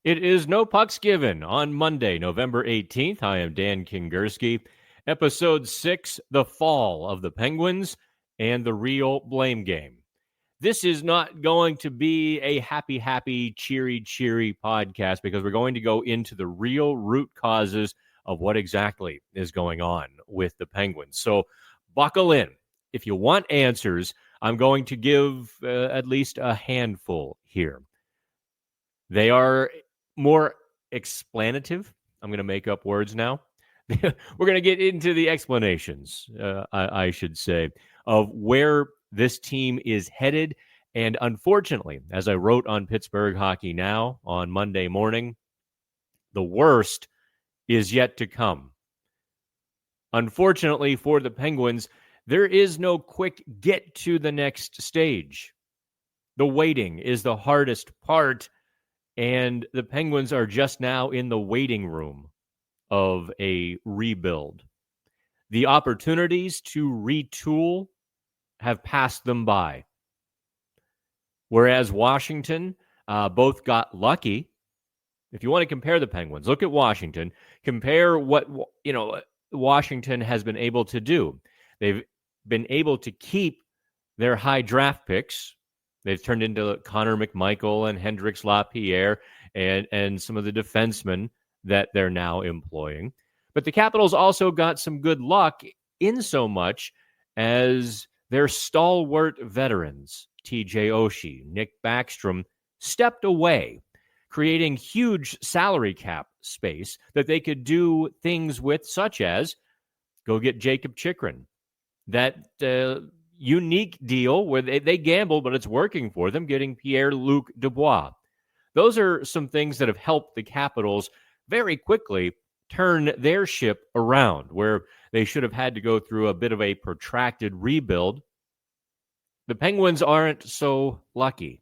It is No Pucks Given on Monday, November 18th. I am Dan Kingerski. Episode 6, The Fall of the Penguins and the Real Blame Game. This is not going to be a happy, cheery podcast because we're going to go into the real root causes of what exactly is going on with the Penguins. So buckle in. If you want answers, I'm going to give at least a handful here. They are more explanative. I'm going to make up words now. We're going to get into the explanations, I should say, of where this team is headed. And unfortunately, as I wrote on Pittsburgh Hockey Now on Monday morning, the worst is yet to come. Unfortunately for the Penguins, there is no quick get to the next stage. The waiting is the hardest part. And the Penguins are just now in the waiting room of a rebuild. The opportunities to retool have passed them by. Whereas Washington both got lucky. If you want to compare the Penguins, look at Washington. Compare what Washington has been able to do. They've been able to keep their high draft picks. They've turned into Connor McMichael and Hendrix Lapierre and some of the defensemen that they're now employing. But the Capitals also got some good luck in so much as their stalwart veterans, TJ Oshie, Nick Backstrom, stepped away, creating huge salary cap space that they could do things with, such as go get Jacob Chychrun. That unique deal where they gamble, but it's working for them, getting Pierre-Luc Dubois. Those are some things that have helped the Capitals very quickly turn their ship around, where they should have had to go through a bit of a protracted rebuild. The Penguins aren't so lucky.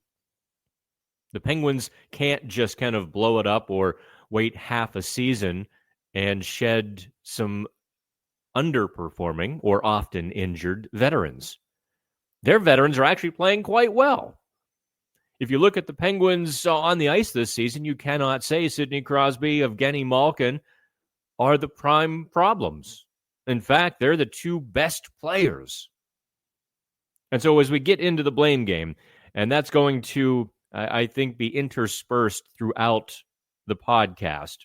The Penguins can't just kind of blow it up or wait half a season and shed some underperforming or often injured veterans. Their veterans are actually playing quite well. If you look at the Penguins on the ice this season, you cannot say Sidney Crosby, Evgeny Malkin are the prime problems. In fact, they're the two best players. And so as we get into the blame game, and that's going to, I think, be interspersed throughout the podcast.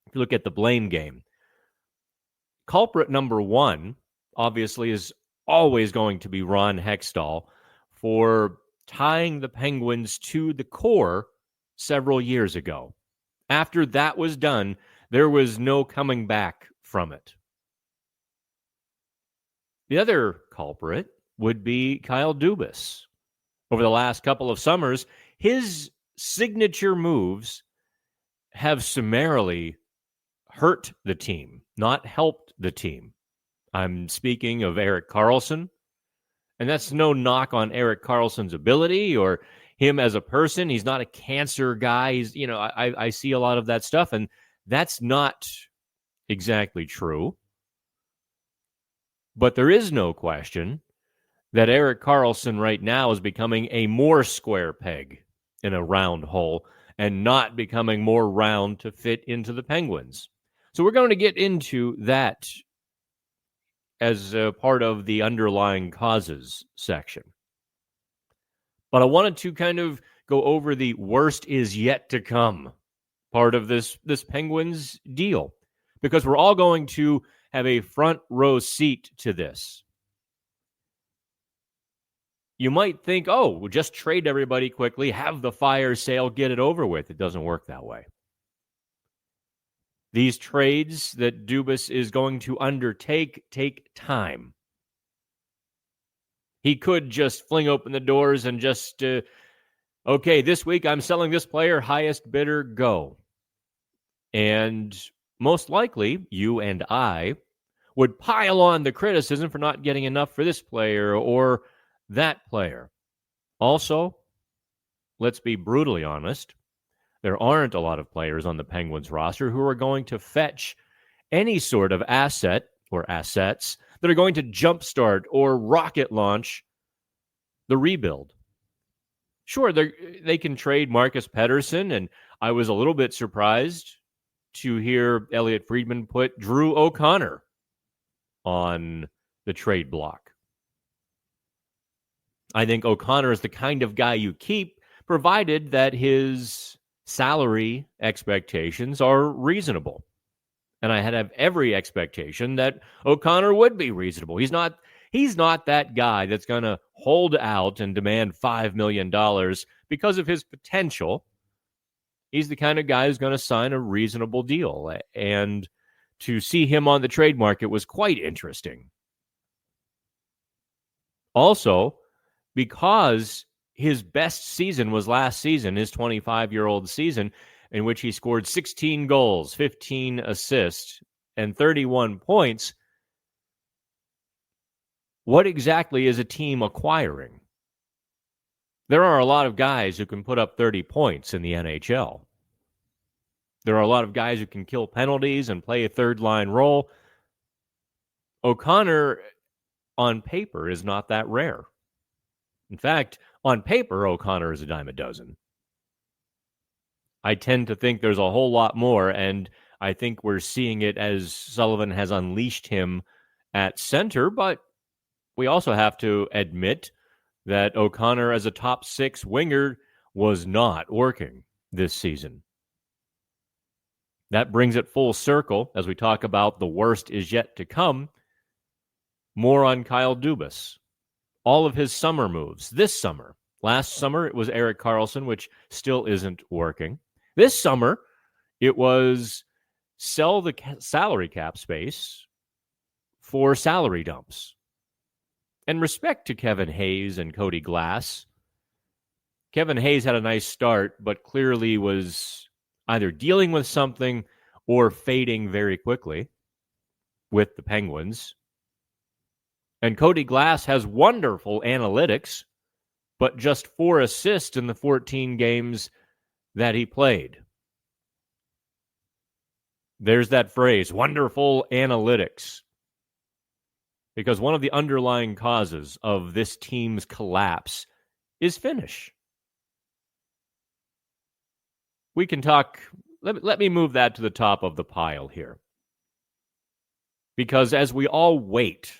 If you look at the blame game, culprit number one, obviously, is always going to be Ron Hextall for tying the Penguins to the core several years ago. After that was done, there was no coming back from it. The other culprit would be Kyle Dubas. Over the last couple of summers, his signature moves have summarily hurt the team, not helped the team. I'm speaking of Erik Karlsson, and that's no knock on Erik Karlsson's ability or him as a person. He's not a cancer guy. He's, I see a lot of that stuff, and that's not exactly true. But there is no question that Erik Karlsson right now is becoming a more square peg in a round hole and not becoming more round to fit into the Penguins. So we're going to get into that as a part of the underlying causes section. But I wanted to kind of go over the worst is yet to come part of this Penguins deal, because we're all going to have a front row seat to this. You might think, oh, we'll just trade everybody quickly, have the fire sale, get it over with. It doesn't work that way. These trades that Dubas is going to undertake take time. He could just fling open the doors and just, okay, this week I'm selling this player, highest bidder, go. And most likely, you and I would pile on the criticism for not getting enough for this player or that player. Also, let's be brutally honest, there aren't a lot of players on the Penguins roster who are going to fetch any sort of asset or assets that are going to jumpstart or rocket launch the rebuild. Sure, they can trade Marcus Pettersson, and I was a little bit surprised to hear Elliot Friedman put Drew O'Connor on the trade block. I think O'Connor is the kind of guy you keep, provided that his salary expectations are reasonable. And I had every expectation that O'Connor would be reasonable. He's not that guy that's going to hold out and demand $5 million because of his potential. He's the kind of guy who's going to sign a reasonable deal. And to see him on the trade market was quite interesting. Also, because his best season was last season, his 25-year-old season, in which he scored 16 goals, 15 assists, and 31 points, what exactly is a team acquiring? There are a lot of guys who can put up 30 points in the NHL. There are a lot of guys who can kill penalties and play a third-line role. O'Connor, on paper, is not that rare. In fact, on paper, O'Connor is a dime a dozen. I tend to think there's a whole lot more, and I think we're seeing it as Sullivan has unleashed him at center, but we also have to admit that O'Connor as a top six winger was not working this season. That brings it full circle as we talk about the worst is yet to come. More on Kyle Dubas. All of his summer moves this summer. Last summer, it was Erik Karlsson, which still isn't working. This summer, it was sell the salary cap space for salary dumps. And respect to Kevin Hayes and Cody Glass. Kevin Hayes had a nice start, but clearly was either dealing with something or fading very quickly with the Penguins. And Cody Glass has wonderful analytics, but just 4 assists in the 14 games that he played. There's that phrase, wonderful analytics. Because one of the underlying causes of this team's collapse is finish. We can talk, let me move that to the top of the pile here. Because as we all wait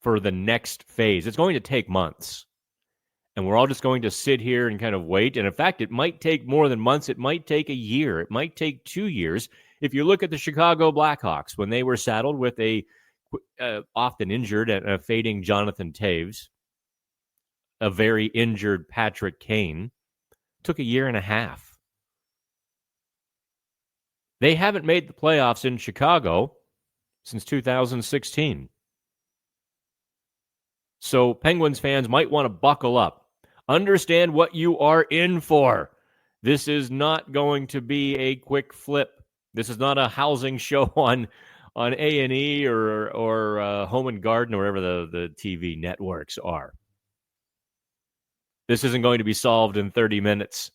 for the next phase, it's going to take months. And we're all just going to sit here and kind of wait. And in fact, it might take more than months. It might take a year. It might take 2 years. If you look at the Chicago Blackhawks, when they were saddled with a often injured and a fading Jonathan Toews, a very injured Patrick Kane, took a year and a half. They haven't made the playoffs in Chicago since 2016. So Penguins fans might want to buckle up. Understand what you are in for. This is not going to be a quick flip. This is not a housing show on A&E or Home and Garden or wherever the TV networks are. This isn't going to be solved in 30 minutes.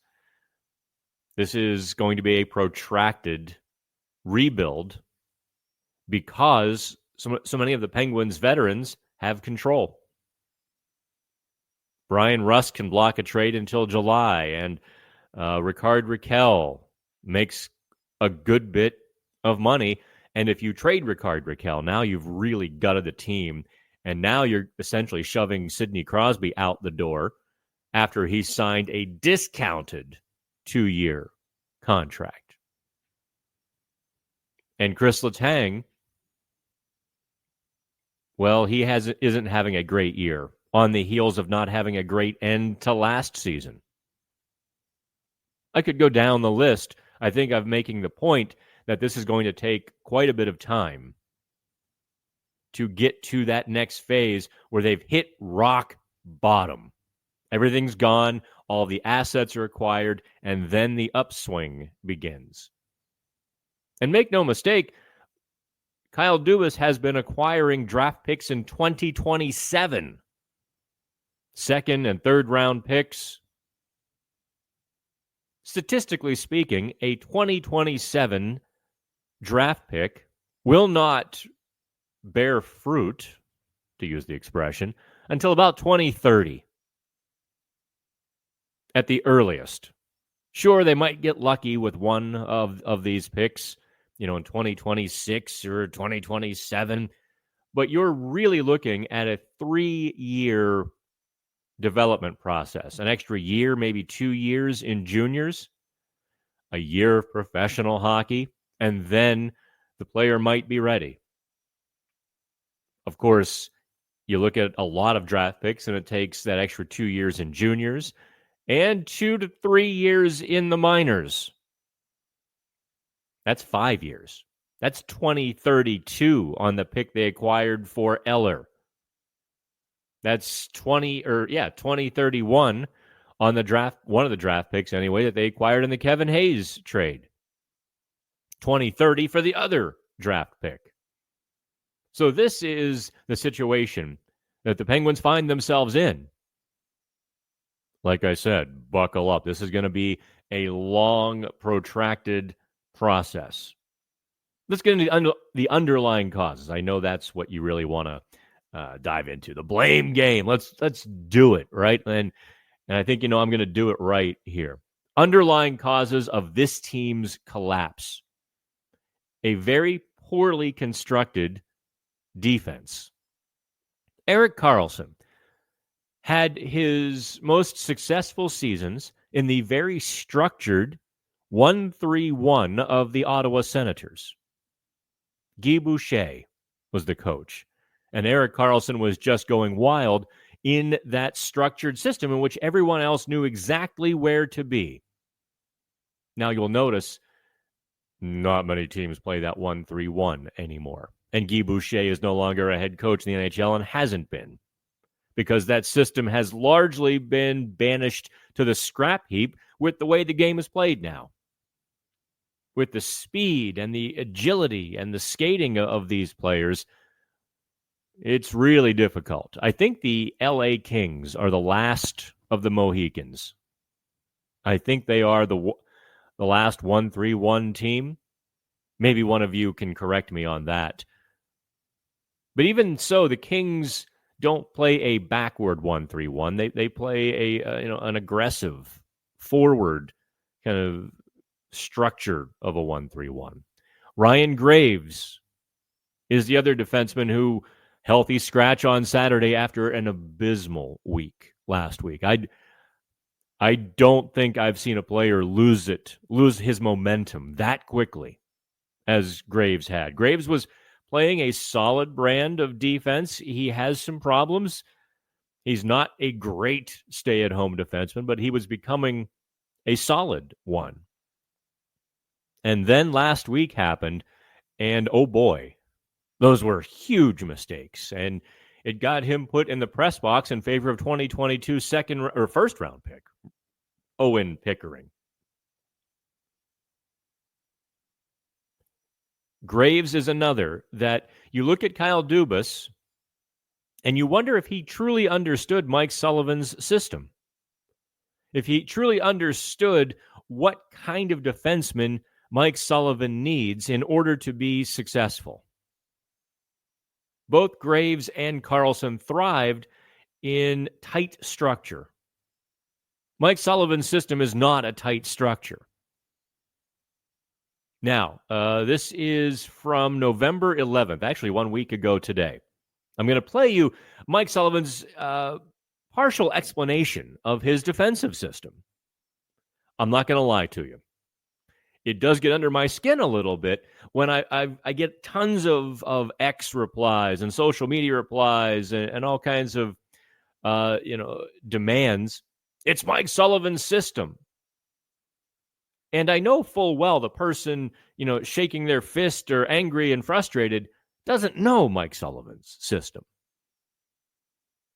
This is going to be a protracted rebuild because so many of the Penguins' veterans have control. Brian Rust can block a trade until July, and Ricard Raquel makes a good bit of money. And if you trade Ricard Raquel, now you've really gutted the team, and now you're essentially shoving Sidney Crosby out the door after he signed a discounted 2-year contract. And Chris Letang, well, he isn't having a great year on the heels of not having a great end to last season. I could go down the list. I think I'm making the point that this is going to take quite a bit of time to get to that next phase where they've hit rock bottom. Everything's gone, all the assets are acquired, and then the upswing begins. And make no mistake, Kyle Dubas has been acquiring draft picks in 2027. Second and third round picks. Statistically speaking, a 2027 draft pick will not bear fruit, to use the expression, until about 2030. at the earliest. Sure, they might get lucky with one of these picks, in 2026 or 2027, but you're really looking at a 3-year development process, an extra year, maybe 2 years in juniors, a year of professional hockey, and then the player might be ready. Of course, you look at a lot of draft picks, and it takes that extra 2 years in juniors and 2 to 3 years in the minors. That's 5 years. That's 2032 on the pick they acquired for Eller. That's 2031 on the draft, one of the draft picks anyway, that they acquired in the Kevin Hayes trade. 2030 for the other draft pick. So this is the situation that the Penguins find themselves in. Like I said, buckle up. This is going to be a long, protracted process. Let's get into the underlying causes. I know that's what you really want to dive into. The blame game. Let's do it, right? And I think, I'm going to do it right here. Underlying causes of this team's collapse. A very poorly constructed defense. Erik Karlsson had his most successful seasons in the very structured 1-3-1 of the Ottawa Senators. Guy Boucher was the coach, and Erik Karlsson was just going wild in that structured system in which everyone else knew exactly where to be. Now you'll notice not many teams play that 1-3-1 anymore. And Guy Boucher is no longer a head coach in the NHL and hasn't been, because that system has largely been banished to the scrap heap with the way the game is played now. With the speed and the agility and the skating of these players, it's really difficult. I think the LA Kings are the last of the Mohicans. I think they are the last 1-3-1 team. Maybe one of you can correct me on that. But even so, the Kings don't play a backward 1-3-1. They play an aggressive forward kind of structure of a 1-3-1. Ryan Graves is the other defenseman who healthy scratch on Saturday after an abysmal week last week. I don't think I've seen a player lose his momentum that quickly as Graves had. Graves was playing a solid brand of defense. He has some problems. He's not a great stay-at-home defenseman, but he was becoming a solid one. And then last week happened, and oh boy, those were huge mistakes. And it got him put in the press box in favor of 2022 first-round pick, Owen Pickering. Graves is another that you look at Kyle Dubas and you wonder if he truly understood Mike Sullivan's system. If he truly understood what kind of defenseman Mike Sullivan needs in order to be successful. Both Graves and Karlsson thrived in tight structure. Mike Sullivan's system is not a tight structure. Now, this is from November 11th, actually 1 week ago today. I'm going to play you Mike Sullivan's partial explanation of his defensive system. I'm not going to lie to you. It does get under my skin a little bit when I get tons of X replies and social media replies and all kinds of demands. It's Mike Sullivan's system. And I know full well the person, shaking their fist or angry and frustrated doesn't know Mike Sullivan's system.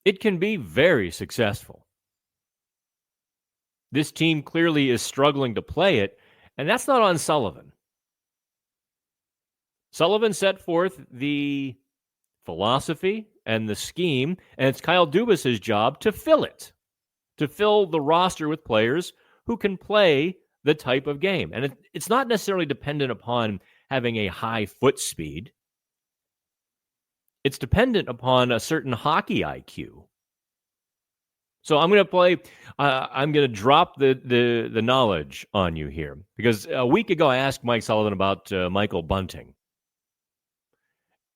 It can be very successful. This team clearly is struggling to play it, and that's not on Sullivan. Sullivan set forth the philosophy and the scheme, and it's Kyle Dubas' job to fill it, to fill the roster with players who can play the type of game. And it's not necessarily dependent upon having a high foot speed. It's dependent upon a certain hockey IQ. So I'm going to play. I'm going to drop the knowledge on you here, because a week ago I asked Mike Sullivan about Michael Bunting,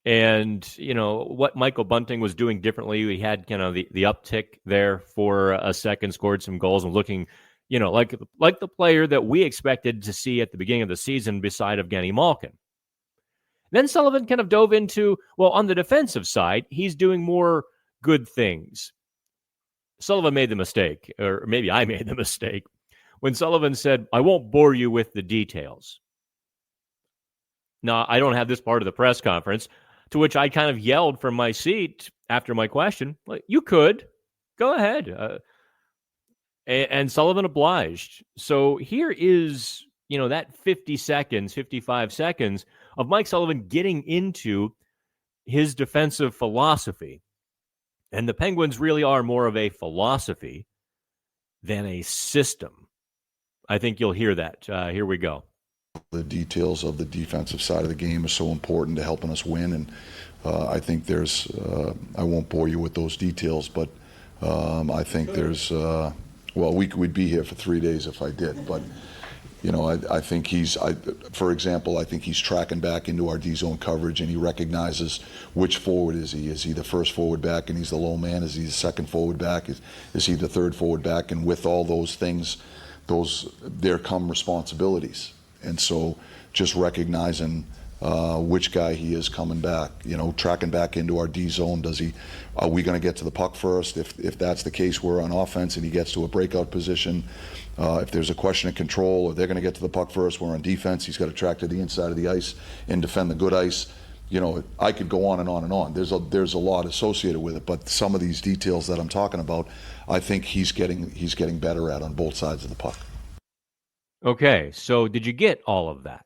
and what Michael Bunting was doing differently. He had kind of the uptick there for a second, scored some goals, and looking, like the player that we expected to see at the beginning of the season, beside Evgeny Malkin. Then Sullivan kind of dove into, well, on the defensive side, he's doing more good things. Sullivan made the mistake, or maybe I made the mistake, when Sullivan said, I won't bore you with the details. Now, I don't have this part of the press conference, to which I kind of yelled from my seat after my question, well, you could. Go ahead. And Sullivan obliged. So here is, that 50 seconds, 55 seconds of Mike Sullivan getting into his defensive philosophy. And the Penguins really are more of a philosophy than a system. I think you'll hear that. Here we go. The details of the defensive side of the game are so important to helping us win. And I think there's, I won't bore you with those details, but I think there's, we'd be here for 3 days if I did. But, I think for example, I think he's tracking back into our D-zone coverage, and he recognizes which forward is he. Is he the first forward back and he's the low man? Is he the second forward back? Is he the third forward back? And with all those things, there come responsibilities. And so just recognizing which guy he is coming back, tracking back into our D zone. Are we going to get to the puck first? If that's the case, we're on offense and he gets to a breakout position. If there's a question of control, or they're going to get to the puck first, we're on defense. He's got to track to the inside of the ice and defend the good ice. I could go on and on and on. There's a lot associated with it, but some of these details that I'm talking about, I think he's getting better at on both sides of the puck. Okay, so did you get all of that?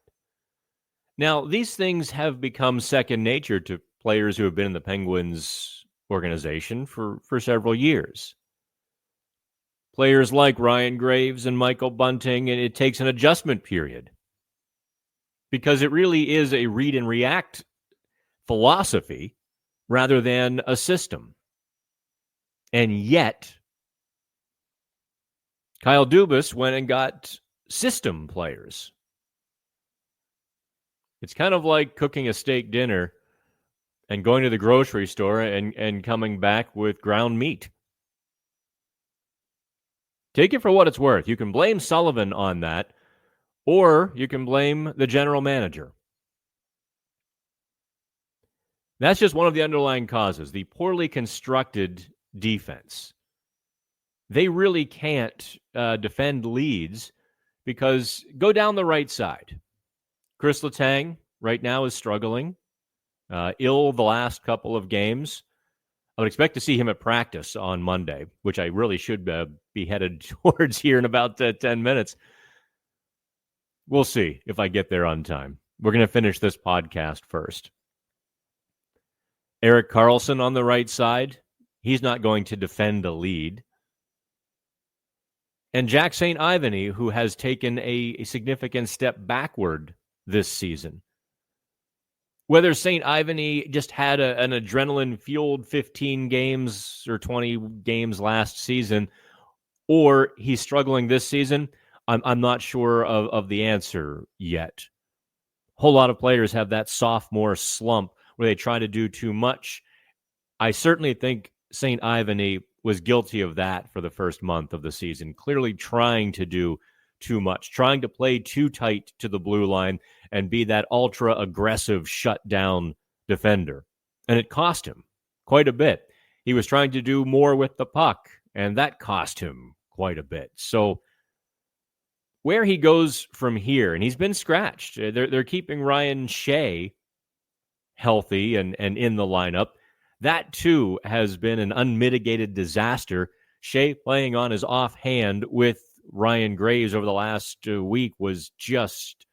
Now, these things have become second nature to players who have been in the Penguins organization for several years. Players like Ryan Graves and Michael Bunting, and it takes an adjustment period, because it really is a read and react philosophy rather than a system. And yet, Kyle Dubas went and got system players. It's kind of like cooking a steak dinner and going to the grocery store and coming back with ground meat. Take it for what it's worth. You can blame Sullivan on that, or you can blame the general manager. That's just one of the underlying causes, the poorly constructed defense. They really can't defend leads, because go down the right side. Chris Letang right now is struggling, ill the last couple of games. I would expect to see him at practice on Monday, which I really should be headed towards here in about 10 minutes. We'll see if I get there on time. We're going to finish this podcast first. Erik Karlsson on the right side. He's not going to defend a lead. And Jack St. Ivany, who has taken a significant step backward this season. Whether St. Ivany just had an adrenaline-fueled 15 games or 20 games last season, or he's struggling this season, I'm not sure of the answer yet. A whole lot of players have that sophomore slump where they try to do too much. I certainly think St. Ivany was guilty of that for the first month of the season, clearly trying to do too much, trying to play too tight to the blue line and be that ultra-aggressive shutdown defender. And it cost him quite a bit. He was trying to do more with the puck, and that cost him quite a bit. So where he goes from here, and he's been scratched. They're keeping Ryan Shea healthy and in the lineup. That, too, has been an unmitigated disaster. Shea playing on his offhand with Ryan Graves over the last week was just,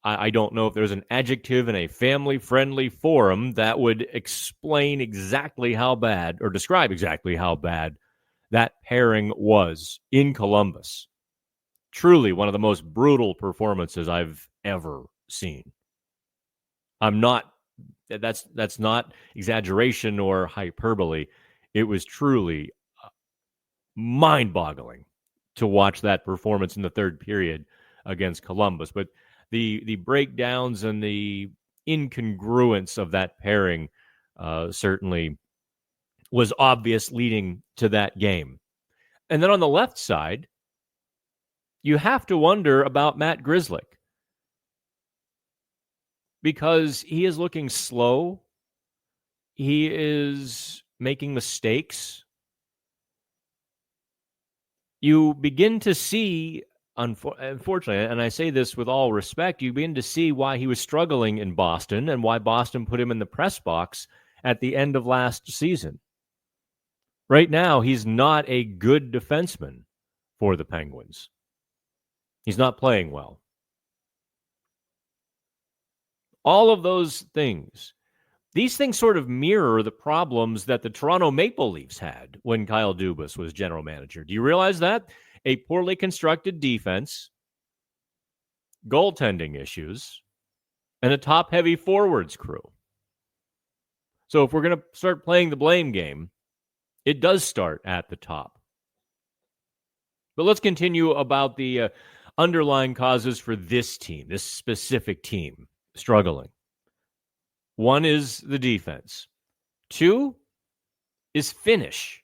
I don't know if there's an adjective in a family-friendly forum that would explain exactly how bad, or describe exactly how bad that pairing was in Columbus. Truly one of the most brutal performances I've ever seen. That's not exaggeration or hyperbole. It was truly mind-boggling to watch that performance in the third period against Columbus. But the breakdowns and the incongruence of that pairing certainly was obvious leading to that game. And then on the left side, you have to wonder about Matt Grzelcyk, because he is looking slow. He is making mistakes. You begin to see, unfortunately, and I say this with all respect, you begin to see why he was struggling in Boston and why Boston put him in the press box at the end of last season. Right now, he's not a good defenseman for the Penguins. He's not playing well. All of those things, these things sort of mirror the problems that the Toronto Maple Leafs had when Kyle Dubas was general manager. Do you realize that? A poorly constructed defense, goaltending issues, and a top-heavy forwards crew. So if we're going to start playing the blame game, it does start at the top. But let's continue about the underlying causes for this team, this specific team struggling. One is the defense. Two is finish.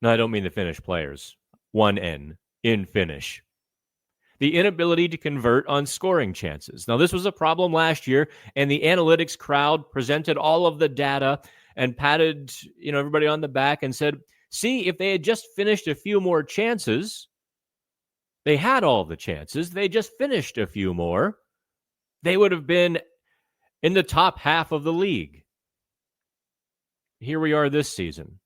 No, I don't mean the Finnish players. 1N, in finish. The inability to convert on scoring chances. Now, this was a problem last year, and the analytics crowd presented all of the data and patted everybody on the back and said, see, if they had just finished a few more chances, they had all the chances, they just finished a few more, they would have been in the top half of the league. Here we are this season,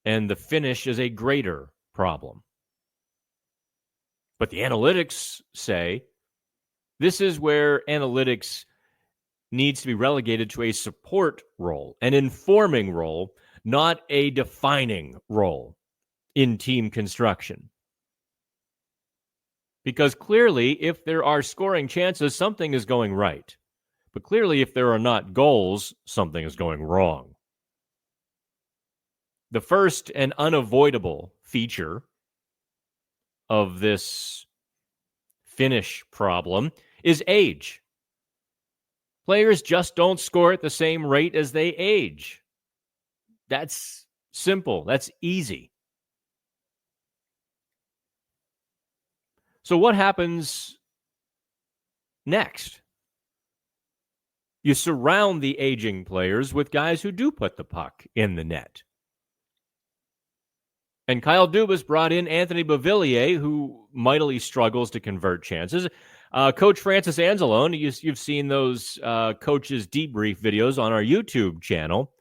and the finish is a greater problem. But the analytics say this is where analytics needs to be relegated to a support role, an informing role, not a defining role in team construction. Because clearly, if there are scoring chances, something is going right. But clearly, if there are not goals, something is going wrong. The first and unavoidable feature of this finish problem is age. Players just don't score at the same rate as they age. That's simple. That's easy. So what happens next? You surround the aging players with guys who do put the puck in the net. And Kyle Dubas brought in Anthony Beauvillier, who mightily struggles to convert chances. Coach Francis Anzalone, you've seen those coaches debrief videos on our YouTube channel,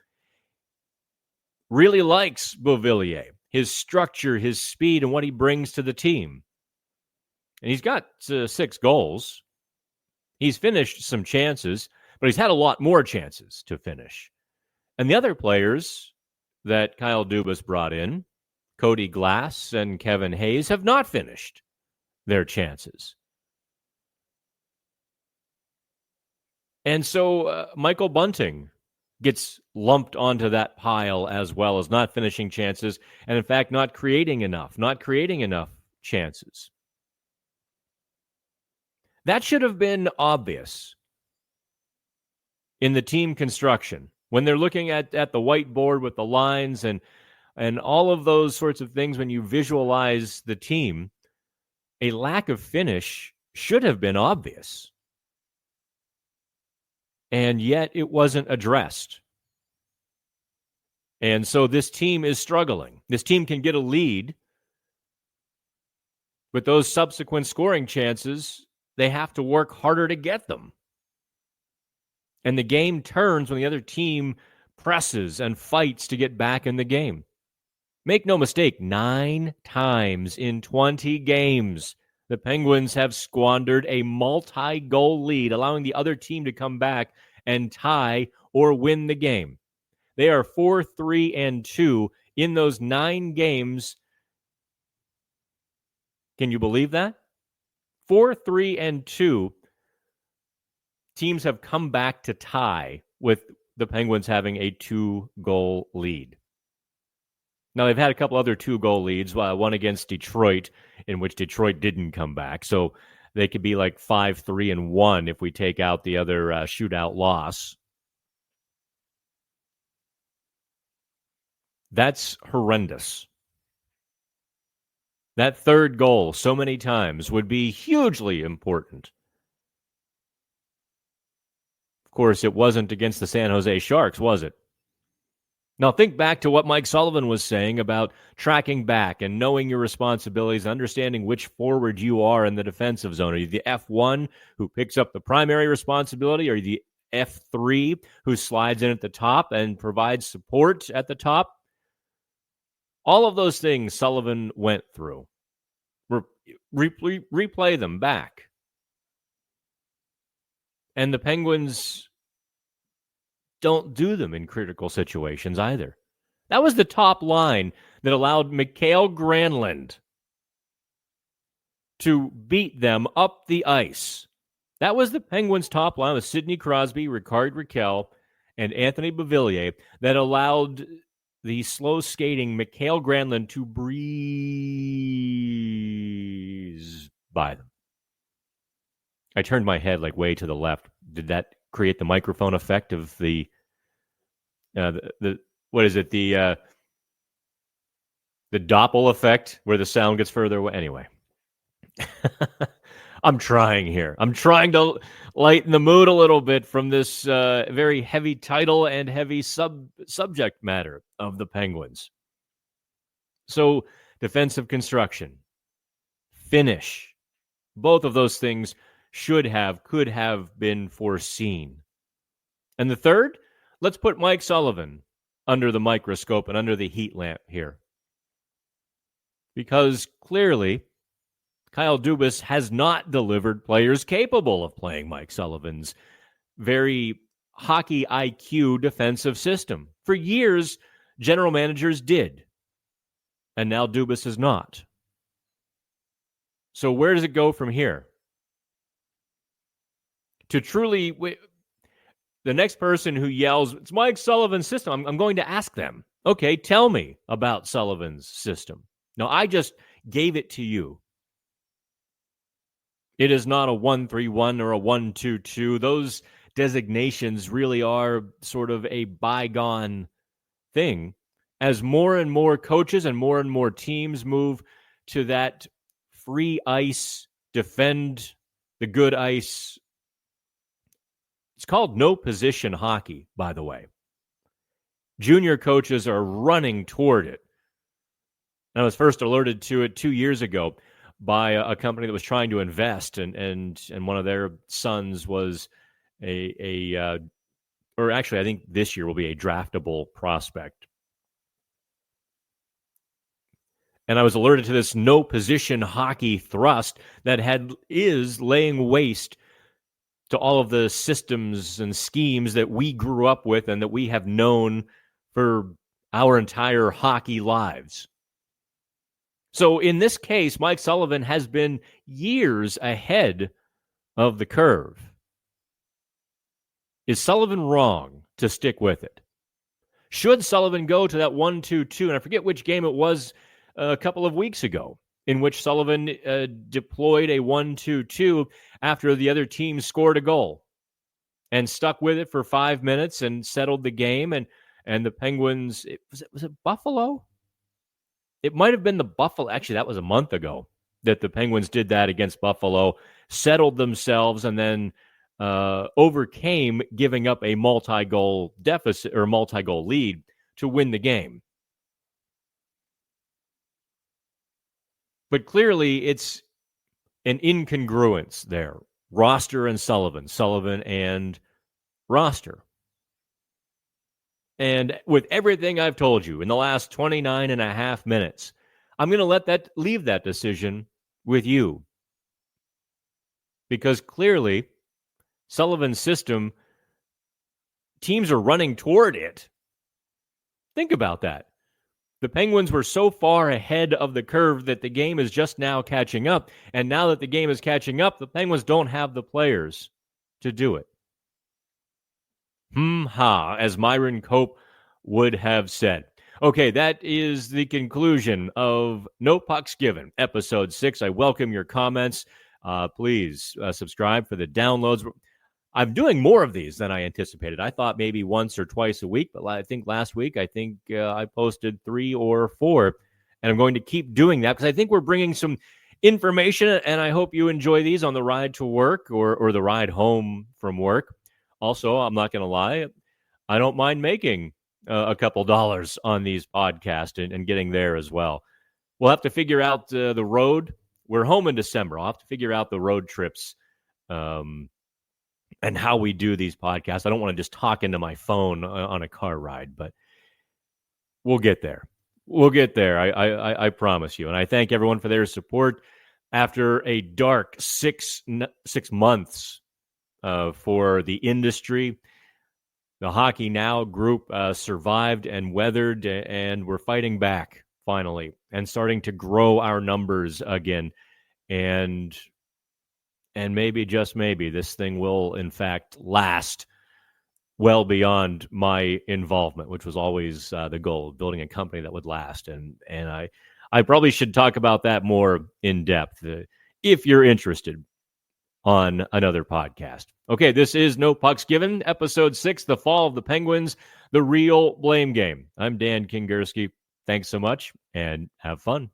really likes Beauvillier, his structure, his speed, and what he brings to the team. And he's got 6 goals. He's finished some chances, but he's had a lot more chances to finish. And the other players that Kyle Dubas brought in, Cody Glass and Kevin Hayes, have not finished their chances. And so Michael Bunting gets lumped onto that pile as well, as not finishing chances, and in fact not creating enough chances. That should have been obvious in the team construction when they're looking at the whiteboard with the lines and all of those sorts of things. When you visualize the team, a lack of finish should have been obvious. And yet it wasn't addressed. And so this team is struggling. This team can get a lead, but those subsequent scoring chances, they have to work harder to get them. And the game turns when the other team presses and fights to get back in the game. Make no mistake, 9 times in 20 games, the Penguins have squandered a multi-goal lead, allowing the other team to come back and tie or win the game. They are 4-3-2 in those 9 games. Can you believe that? 4-3-2. Teams have come back to tie with the Penguins having a 2-goal lead. Now, they've had a couple other 2-goal leads, one against Detroit, in which Detroit didn't come back. So they could be like 5-3-1 if we take out the other shootout loss. That's horrendous. That third goal so many times would be hugely important. Of course, it wasn't against the San Jose Sharks, was it? Now, think back to what Mike Sullivan was saying about tracking back and knowing your responsibilities, understanding which forward you are in the defensive zone. Are you the F1 who picks up the primary responsibility? Are you the F3 who slides in at the top and provides support at the top? All of those things Sullivan went through. Replay them back. And the Penguins don't do them in critical situations either. That was the top line that allowed Mikael Granlund to beat them up the ice. That was the Penguins' top line with Sidney Crosby, Ricard Raquel, and Anthony Beauvillier that allowed the slow skating Mikael Granlund to breeze by them. I turned my head like way to the left. Did that create the microphone effect of the what is it? The Doppel effect where the sound gets further away. Anyway, I'm trying here. I'm trying to lighten the mood a little bit from this very heavy title and heavy subject matter of the Penguins. So defensive construction, finish, both of those things could have been foreseen. And the third, let's put Mike Sullivan under the microscope and under the heat lamp here. Because clearly, Kyle Dubas has not delivered players capable of playing Mike Sullivan's very hockey IQ defensive system. For years, general managers did. And now Dubas is not. So where does it go from here? To truly, the next person who yells, it's Mike Sullivan's system, I'm going to ask them, okay, tell me about Sullivan's system. Now, I just gave it to you. It is not a 1-3-1 or a 1-2-2. Those designations really are sort of a bygone thing. As more and more coaches and more teams move to that free ice, defend the good ice. It's called no position hockey, by the way. Junior coaches are running toward it. I was first alerted to it 2 years ago by a company that was trying to invest, and one of their sons was or actually I think this year will be a draftable prospect. And I was alerted to this no position hockey thrust that is laying waste to all of the systems and schemes that we grew up with and that we have known for our entire hockey lives. So in this case, Mike Sullivan has been years ahead of the curve. Is Sullivan wrong to stick with it? Should Sullivan go to that 1-2-2? And I forget which game it was a couple of weeks ago, in which Sullivan deployed a 1-2-2 after the other team scored a goal and stuck with it for 5 minutes and settled the game. And the Penguins, was it Buffalo? It might have been the Buffalo. Actually, that was a month ago that the Penguins did that against Buffalo, settled themselves, and then overcame giving up a multi-goal deficit or multi-goal lead to win the game. But clearly, it's an incongruence there. Roster and Sullivan and roster. And with everything I've told you in the last 29 and a half minutes, I'm going to leave that decision with you. Because clearly, Sullivan's system, teams are running toward it. Think about that. The Penguins were so far ahead of the curve that the game is just now catching up. And now that the game is catching up, the Penguins don't have the players to do it. As Myron Cope would have said. Okay, that is the conclusion of No Pucks Given, episode 6. I welcome your comments. Please subscribe for the downloads. I'm doing more of these than I anticipated. I thought maybe once or twice a week, but I think last week, I posted 3 or 4, and I'm going to keep doing that because I think we're bringing some information, and I hope you enjoy these on the ride to work or the ride home from work. Also, I'm not going to lie, I don't mind making a couple dollars on these podcasts and getting there as well. We'll have to figure out the road. We're home in December. I'll have to figure out the road trips and how we do these podcasts. I don't want to just talk into my phone on a car ride, but we'll get there. We'll get there. I promise you. And I thank everyone for their support after a dark 6 months for the industry. The Hockey Now group survived and weathered, and we're fighting back finally and starting to grow our numbers again. And maybe, just maybe, this thing will, in fact, last well beyond my involvement, which was always the goal of building a company that would last. And I probably should talk about that more in depth if you're interested on another podcast. Okay, this is No Pucks Given, episode 6, The Fall of the Penguins, The Real Blame Game. I'm Dan Kingerski. Thanks so much, and have fun.